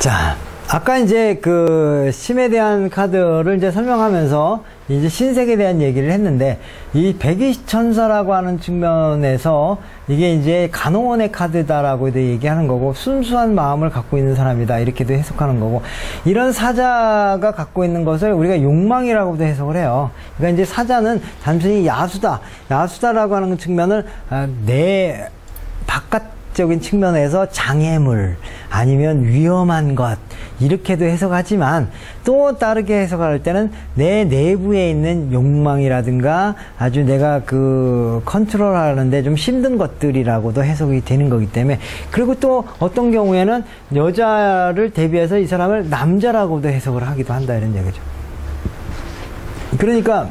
자, 아까 이제 그 심에 대한 카드를 이제 설명하면서 이제 신색에 대한 얘기를 했는데, 이 백의천사라고 하는 측면에서 이게 이제 간호원의 카드다라고도 얘기하는 거고, 순수한 마음을 갖고 있는 사람이다 이렇게도 해석하는 거고, 이런 사자가 갖고 있는 것을 우리가 욕망이라고도 해석을 해요. 그러니까 이제 사자는 단순히 야수다라고 하는 측면을 내 바깥적인 측면에서 장애물 아니면 위험한 것 이렇게도 해석하지만, 또 다르게 해석할 때는 내 내부에 있는 욕망이라든가 아주 내가 그 컨트롤하는데 좀 힘든 것들이라고도 해석이 되는 거기 때문에, 그리고 또 어떤 경우에는 여자를 대비해서 이 사람을 남자라고도 해석을 하기도 한다 이런 얘기죠. 그러니까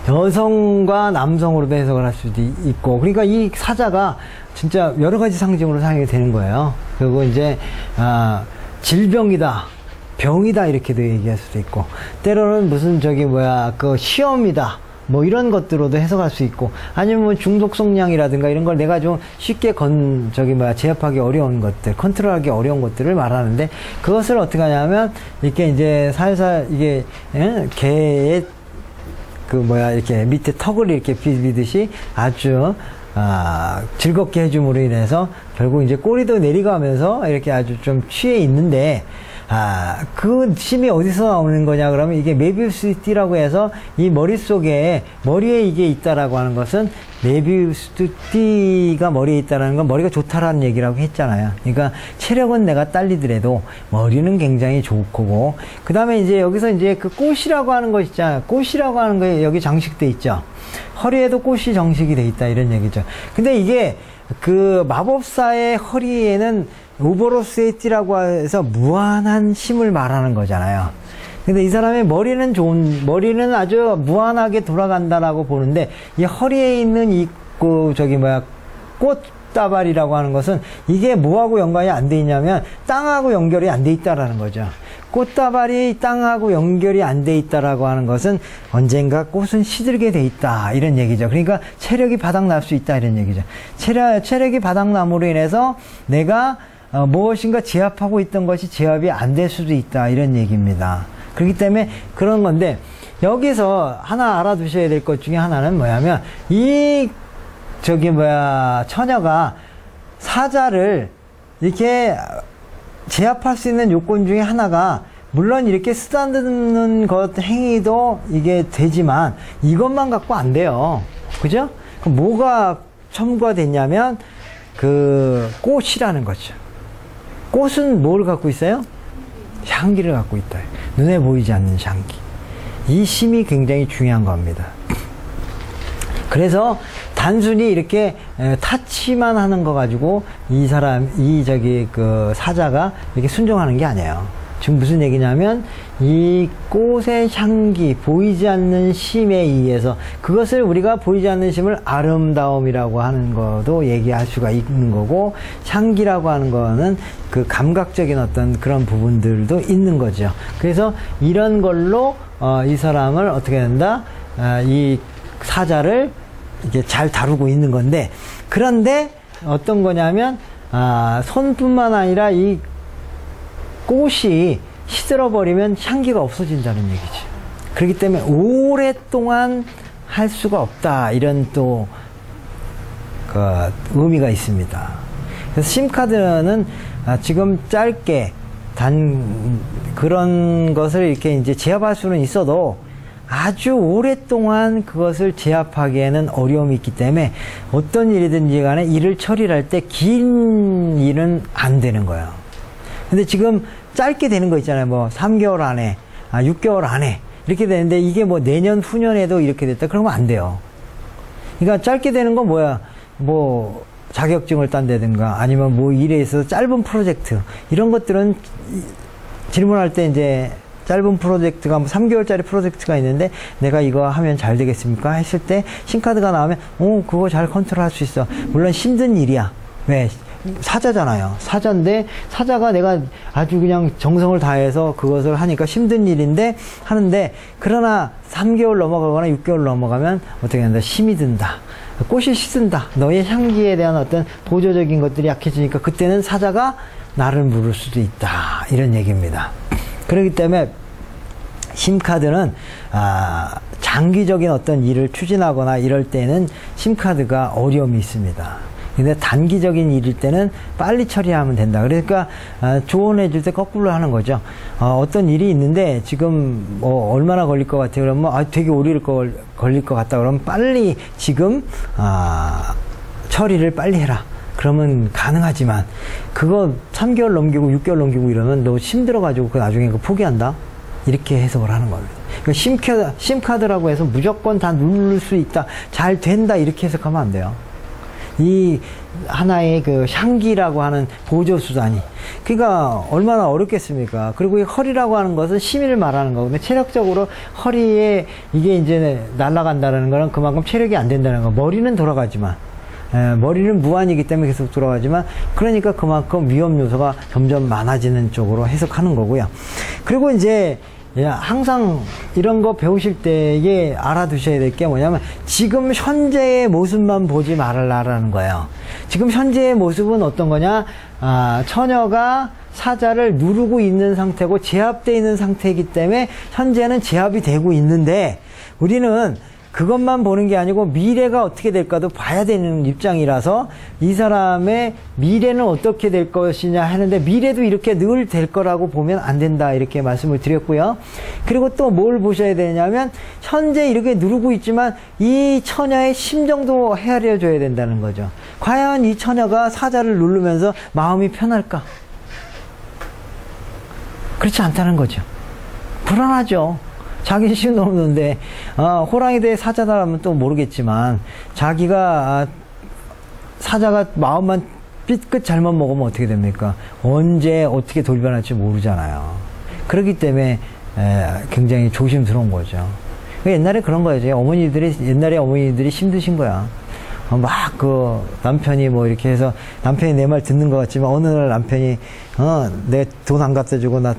여성과 남성으로도 해석을 할 수도 있고, 그러니까 이 사자가 진짜 여러 가지 상징으로 사용이 되는 거예요. 그리고 이제 질병이다, 병이다 이렇게도 얘기할 수도 있고, 때로는 무슨 그 시험이다 뭐 이런 것들로도 해석할 수 있고, 아니면 뭐 중독성량이라든가 이런 걸 내가 좀 쉽게 제압하기 어려운 것들, 컨트롤하기 어려운 것들을 말하는데, 그것을 어떻게 하냐면 이렇게 이제 살살 이게 개의 이렇게 밑에 턱을 이렇게 비비듯이 아주 즐겁게 해줌으로 인해서 결국 이제 꼬리도 내려가면서 이렇게 아주 좀 취해 있는데, 그 심이 어디서 나오는 거냐 그러면, 이게 메비우스 띠라고 해서 이 머리에 이게 있다라고 하는 것은, 메비우스 띠가 머리에 있다라는 건 머리가 좋다라는 얘기라고 했잖아요. 그러니까 체력은 내가 딸리더라도 머리는 굉장히 좋고, 그 다음에 이제 여기서 이제 그 꽃이라고 하는 거 있잖아요. 꽃이라고 하는 거 여기 장식돼 있죠. 허리에도 꽃이 장식이 돼 있다 이런 얘기죠. 근데 이게 그 마법사의 허리에는 오보로스의 띠라고 해서 무한한 힘을 말하는 거잖아요. 근데 이 사람의 머리는 아주 무한하게 돌아간다라고 보는데, 이 허리에 있는 이 꽃다발이라고 하는 것은 이게 뭐하고 연관이 안 돼 있냐면 땅하고 연결이 안 돼 있다라는 거죠. 꽃다발이 땅하고 연결이 안 돼 있다라고 하는 것은 언젠가 꽃은 시들게 돼 있다 이런 얘기죠. 그러니까 체력이 바닥날 수 있다 이런 얘기죠. 체력이 바닥남으로 인해서 내가 무엇인가 제압하고 있던 것이 제압이 안 될 수도 있다 이런 얘기입니다. 그렇기 때문에 그런 건데, 여기서 하나 알아두셔야 될 것 중에 하나는 뭐냐면, 처녀가 사자를 이렇게 제압할 수 있는 요건 중에 하나가, 물론 이렇게 쓰다듬는 것 행위도 이게 되지만 이것만 갖고 안 돼요. 그죠? 그럼 뭐가 첨가됐냐면 그 꽃이라는 거죠. 꽃은 뭘 갖고 있어요? 향기를 갖고 있다. 눈에 보이지 않는 향기. 이 심이 굉장히 중요한 겁니다. 그래서 단순히 이렇게 타치만 하는 거 가지고 그 사자가 이렇게 순종하는 게 아니에요. 지금 무슨 얘기냐면, 이 꽃의 향기, 보이지 않는 심에 의해서, 그것을 우리가 보이지 않는 심을 아름다움이라고 하는 것도 얘기할 수가 있는 거고, 향기라고 하는 거는 그 감각적인 어떤 그런 부분들도 있는 거죠. 그래서 이런 걸로 이 사람을 어떻게 된다? 이 사자를 이게 잘 다루고 있는 건데, 그런데 어떤 거냐면 손뿐만 아니라 이 꽃이 시들어버리면 향기가 없어진다는 얘기죠. 그렇기 때문에 오랫동안 할 수가 없다 이런 또 그 의미가 있습니다. 그래서 심카드는 지금 짧게 그런 것을 이렇게 이제 제압할 수는 있어도 아주 오랫동안 그것을 제압하기에는 어려움이 있기 때문에, 어떤 일이든지 간에 일을 처리할 때 긴 일은 안 되는 거예요. 근데 지금 짧게 되는 거 있잖아요. 뭐 3개월 안에, 6개월 안에 이렇게 되는데, 이게 뭐 내년 후년에도 이렇게 됐다 그러면 안 돼요. 그러니까 짧게 되는 건 뭐야? 뭐 자격증을 딴다든가 아니면 뭐 일에 있어서 짧은 프로젝트, 이런 것들은 질문할 때 이제 짧은 프로젝트가 3개월짜리 프로젝트가 있는데, 내가 이거 하면 잘 되겠습니까? 했을 때 신카드가 나오면 그거 잘 컨트롤할 수 있어. 물론 힘든 일이야. 왜? 사자잖아요. 사자인데, 사자가 내가 아주 그냥 정성을 다해서 그것을 하니까 힘든 일인데 하는데, 그러나 3개월 넘어가거나 6개월 넘어가면 어떻게 된다? 힘이 든다. 꽃이 시든다. 너의 향기에 대한 어떤 보조적인 것들이 약해지니까 그때는 사자가 나를 물을 수도 있다. 이런 얘기입니다. 그렇기 때문에 심카드는 장기적인 어떤 일을 추진하거나 이럴 때는 심카드가 어려움이 있습니다. 근데 단기적인 일일 때는 빨리 처리하면 된다. 그러니까 조언해 줄 때 거꾸로 하는 거죠. 어떤 일이 있는데 지금 뭐 얼마나 걸릴 것 같아요. 그러면 되게 오래 걸릴 것 같다. 그러면 빨리 지금 처리를 빨리 해라. 그러면 가능하지만 그거 3개월 넘기고 6개월 넘기고 이러면 너무 힘들어가지고 그 나중에 그거 포기한다. 이렇게 해석을 하는 겁니다. 그러니까 심카드라고 해서 무조건 다 누를 수 있다. 잘 된다. 이렇게 해석하면 안 돼요. 이 하나의 그 향기라고 하는 보조수단이 그러니까 얼마나 어렵겠습니까? 그리고 이 허리라고 하는 것은 심의를 말하는 거거든요. 체력적으로 허리에 이게 이제 날아간다는 거는 그만큼 체력이 안 된다는 거. 머리는 돌아가지만 머리는 무한이기 때문에 계속 돌아가지만 그러니까 그만큼 위험 요소가 점점 많아지는 쪽으로 해석하는 거고요. 그리고 이제 항상 이런 거 배우실 때에 알아두셔야 될 게 뭐냐면 지금 현재의 모습만 보지 말라라는 거예요. 지금 현재의 모습은 어떤 거냐? 처녀가 사자를 누르고 있는 상태고 제압되어 있는 상태이기 때문에 현재는 제압이 되고 있는데 우리는 그것만 보는 게 아니고 미래가 어떻게 될까도 봐야 되는 입장이라서 이 사람의 미래는 어떻게 될 것이냐 하는데 미래도 이렇게 늘 될 거라고 보면 안 된다 이렇게 말씀을 드렸고요. 그리고 또 뭘 보셔야 되냐면 현재 이렇게 누르고 있지만 이 처녀의 심정도 헤아려 줘야 된다는 거죠. 과연 이 처녀가 사자를 누르면서 마음이 편할까? 그렇지 않다는 거죠. 불안하죠. 자기 신도 없는데 호랑이 대 사자다라면 또 모르겠지만 자기가 사자가 마음만 삐끗 잘못 먹으면 어떻게 됩니까? 언제 어떻게 돌변할지 모르잖아요. 그렇기 때문에 굉장히 조심스러운 거죠. 옛날에 그런 거예요. 옛날에 어머니들이 힘드신 거야. 막 남편이 뭐 이렇게 해서 남편이 내 말 듣는 것 같지만 어느 날 남편이 내 돈 안 갖다 주고 나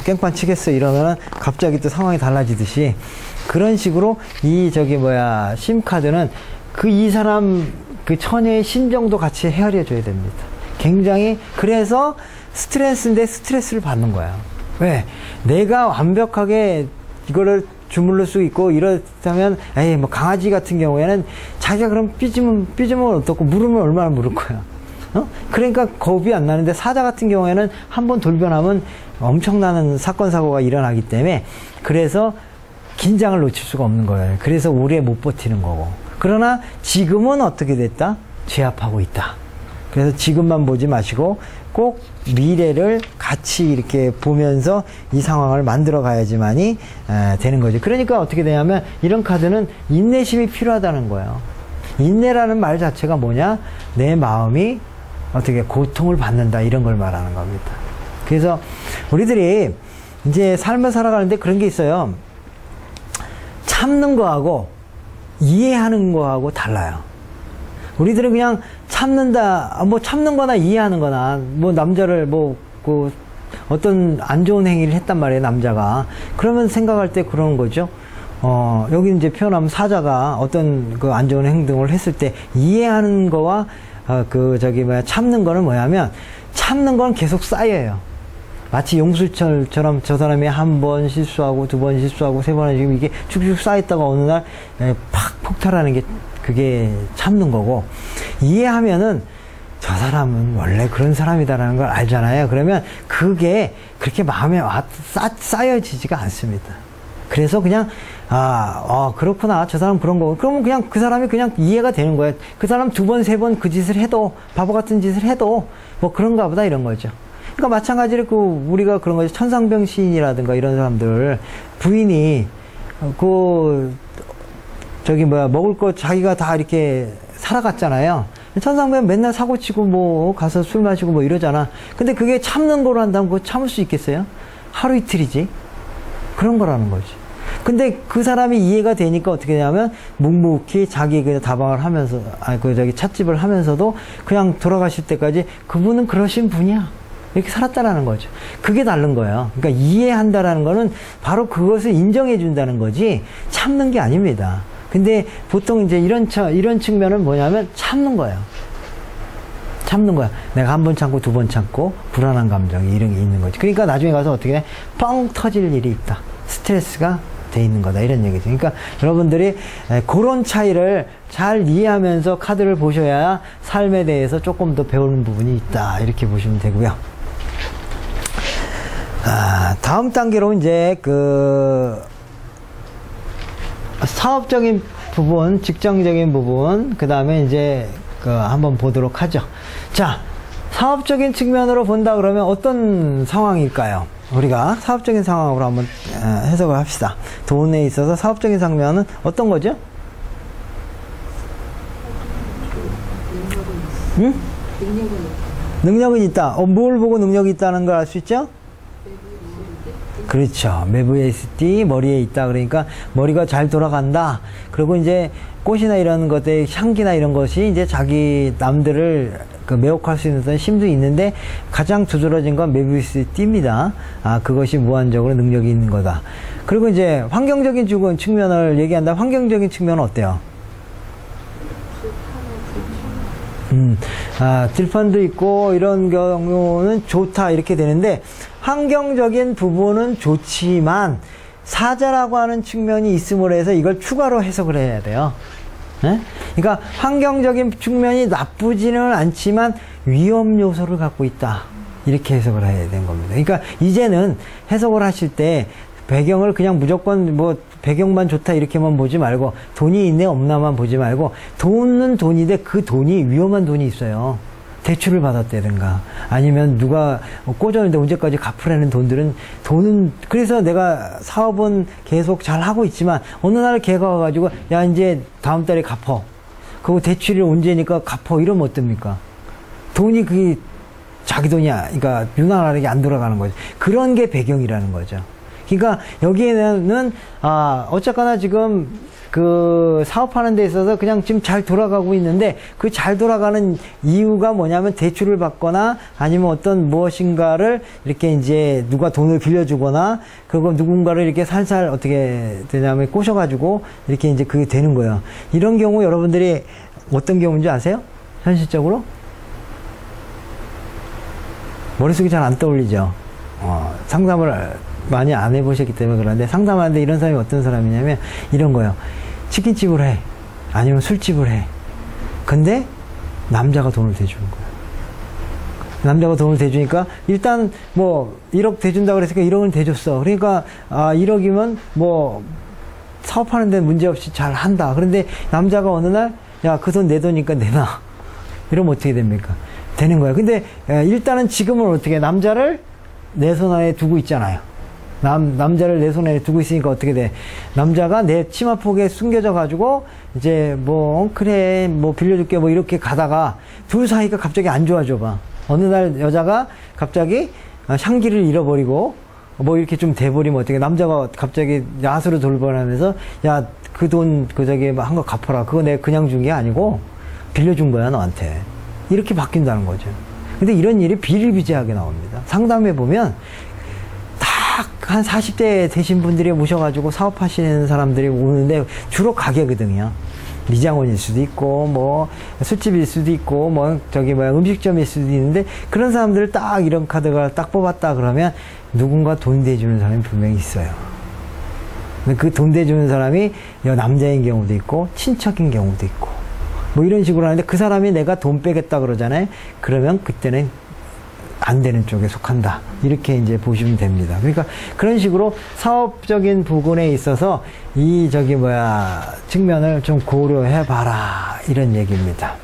깽판 치겠어 이러면은 갑자기 또 상황이 달라지듯이 그런 식으로 심카드는 이 사람 그 처녀의 심정도 같이 헤아려 줘야 됩니다. 굉장히 그래서 스트레스인데 스트레스를 받는 거야. 왜? 내가 완벽하게 이거를 주물러 수 있고 이렇다면 뭐 강아지 같은 경우에는 자기가 그럼 삐지면 어떻고 물으면 얼마나 물을 거야. 그러니까 겁이 안 나는데 사자 같은 경우에는 한번 돌변하면 엄청나는 사건 사고가 일어나기 때문에 그래서 긴장을 놓칠 수가 없는 거예요. 그래서 오래 못 버티는 거고. 그러나 지금은 어떻게 됐다? 제압하고 있다. 그래서 지금만 보지 마시고 꼭 미래를 같이 이렇게 보면서 이 상황을 만들어 가야지만이 되는 거죠. 그러니까 어떻게 되냐면 이런 카드는 인내심이 필요하다는 거예요. 인내라는 말 자체가 뭐냐? 내 마음이 어떻게 고통을 받는다 이런 걸 말하는 겁니다. 그래서 우리들이 이제 삶을 살아가는데 그런 게 있어요. 참는 거하고 이해하는 거하고 달라요. 우리들은 그냥 참는다, 참는 거나 이해하는 거나, 남자를 어떤 안 좋은 행위를 했단 말이에요, 남자가. 그러면 생각할 때 그런 거죠. 여기 이제 표현하면 사자가 어떤 안 좋은 행동을 했을 때 이해하는 거와 참는 거는 뭐냐면 참는 건 계속 쌓여요. 마치 용수철처럼 저 사람이 한 번 실수하고 두 번 실수하고 세 번 지금 이게 쭉쭉 쌓였다가 어느 날 팍 폭발하는 게 그게 참는 거고, 이해하면은 저 사람은 원래 그런 사람이다라는 걸 알잖아요. 그러면 그게 그렇게 마음에 쌓여지지가 않습니다. 그래서 그냥 그렇구나, 저 사람 그런 거. 그러면 그냥 그 사람이 그냥 이해가 되는 거예요. 그 사람 두 번, 세 번 그 짓을 해도, 바보 같은 짓을 해도 그런가 보다 이런 거죠. 그러니까 마찬가지로 우리가 그런 거죠. 천상병 시인이라든가 이런 사람들, 부인이 먹을 거 자기가 다 이렇게 살아갔잖아요. 천상병 맨날 사고치고 가서 술 마시고 이러잖아. 근데 그게 참는 거로 한다면 그거 참을 수 있겠어요? 하루 이틀이지. 그런 거라는 거지. 근데 그 사람이 이해가 되니까 어떻게 되냐면 묵묵히 자기 다방을 하면서 찻집을 하면서도 그냥 돌아가실 때까지 그분은 그러신 분이야, 이렇게 살았다라는 거죠. 그게 다른 거예요. 그러니까 이해한다라는 거는 바로 그것을 인정해 준다는 거지 참는 게 아닙니다. 근데 보통 이제 이런 측면은 뭐냐면 참는 거예요. 참는 거야. 내가 한 번 참고 두 번 참고 불안한 감정이 이런 게 있는 거지. 그러니까 나중에 가서 어떻게 뻥 터질 일이 있다. 스트레스가 돼 있는 거다. 이런 얘기죠. 그러니까 여러분들이 그런 차이를 잘 이해하면서 카드를 보셔야 삶에 대해서 조금 더 배우는 부분이 있다. 이렇게 보시면 되고요. 다음 단계로 이제 사업적인 부분, 직장적인 부분, 그 다음에 이제 한번 보도록 하죠. 자, 사업적인 측면으로 본다 그러면 어떤 상황일까요? 우리가 사업적인 상황으로 한번 해석을 합시다. 돈에 있어서 사업적인 상면은 어떤 거죠? 응? 능력은 있다. 뭘 보고 능력이 있다는 걸 알 수 있죠? 그렇죠. 매부에 있을 때 머리에 있다. 그러니까 머리가 잘 돌아간다. 그리고 이제 꽃이나 이런 것들, 향기나 이런 것이 이제 자기 남들을 매혹할 수 있는 힘도 있는데 가장 두드러진 건 매부에 있을 때입니다. 그것이 무한적으로 능력이 있는 거다. 그리고 이제 환경적인 측면을 얘기한다. 환경적인 측면은 어때요? 들판도 있고 이런 경우는 좋다 이렇게 되는데 환경적인 부분은 좋지만 사자라고 하는 측면이 있음으로 해서 이걸 추가로 해석을 해야 돼요. 네? 그러니까 환경적인 측면이 나쁘지는 않지만 위험 요소를 갖고 있다 이렇게 해석을 해야 되는 겁니다. 그러니까 이제는 해석을 하실 때 배경을 그냥 무조건 뭐 배경만 좋다 이렇게만 보지 말고 돈이 있네 없나만 보지 말고 돈은 돈인데 그 돈이 위험한 돈이 있어요. 대출을 받았다든가 아니면 누가 꽂았는데 언제까지 갚으라는 돈은 그래서 내가 사업은 계속 잘 하고 있지만 어느 날 걔가 와가지고 야 이제 다음 달에 갚어 그거 대출이 언제니까 갚어 이러면 어떻습니까? 돈이 그게 자기 돈이야. 그러니까 유난하게 안 돌아가는 거죠. 그런 게 배경이라는 거죠. 그러니까 여기에는 어쨌거나 지금 사업하는 데 있어서 그냥 지금 잘 돌아가고 있는데 그 잘 돌아가는 이유가 뭐냐면 대출을 받거나 아니면 어떤 무엇인가를 이렇게 이제 누가 돈을 빌려주거나 그거 누군가를 이렇게 살살 어떻게 되냐면 꼬셔가지고 이렇게 이제 그게 되는 거예요. 이런 경우 여러분들이 어떤 경우인지 아세요? 현실적으로? 머릿속이 잘 안 떠올리죠? 상담을 많이 안 해보셨기 때문에 그런데 상담하는데 이런 사람이 어떤 사람이냐면 이런 거예요. 치킨집을 해. 아니면 술집을 해. 근데 남자가 돈을 대주는 거예요. 남자가 돈을 대주니까 일단 뭐 1억 대준다고 그랬으니까 1억을 대줬어. 그러니까 1억이면 뭐 사업하는데 문제없이 잘 한다. 그런데 남자가 어느 날 야, 그 돈 내 돈이니까 내놔. 이러면 어떻게 됩니까? 되는 거예요. 근데 일단은 지금은 어떻게 남자를 내 손 안에 두고 있잖아요. 남자를 내 손에 두고 있으니까 어떻게 돼? 남자가 내 치마폭에 숨겨져 가지고 이제 뭐 그래 뭐 빌려줄게 뭐 이렇게 가다가 둘 사이가 갑자기 안 좋아져 봐. 어느 날 여자가 갑자기 향기를 잃어버리고 뭐 이렇게 좀 돼버리면 어떻게 남자가 갑자기 야수로 돌변하면서 야 그 돈 저기 한 거 갚아라. 그거 내가 그냥 준 게 아니고 빌려준 거야 너한테. 이렇게 바뀐다는 거죠. 근데 이런 일이 비일비재하게 나옵니다. 상담해 보면 한 40대 되신 분들이 모셔가지고 사업하시는 사람들이 오는데 주로 가게거든요. 미장원일 수도 있고, 뭐, 술집일 수도 있고, 뭐, 음식점일 수도 있는데, 그런 사람들을 딱 이런 카드가 딱 뽑았다 그러면 누군가 돈 대주는 사람이 분명히 있어요. 그 돈 대주는 사람이 남자인 경우도 있고, 친척인 경우도 있고, 뭐 이런 식으로 하는데 그 사람이 내가 돈 빼겠다 그러잖아요. 그러면 그때는 안 되는 쪽에 속한다. 이렇게 이제 보시면 됩니다. 그러니까 그런 식으로 사업적인 부분에 있어서 측면을 좀 고려해 봐라. 이런 얘기입니다.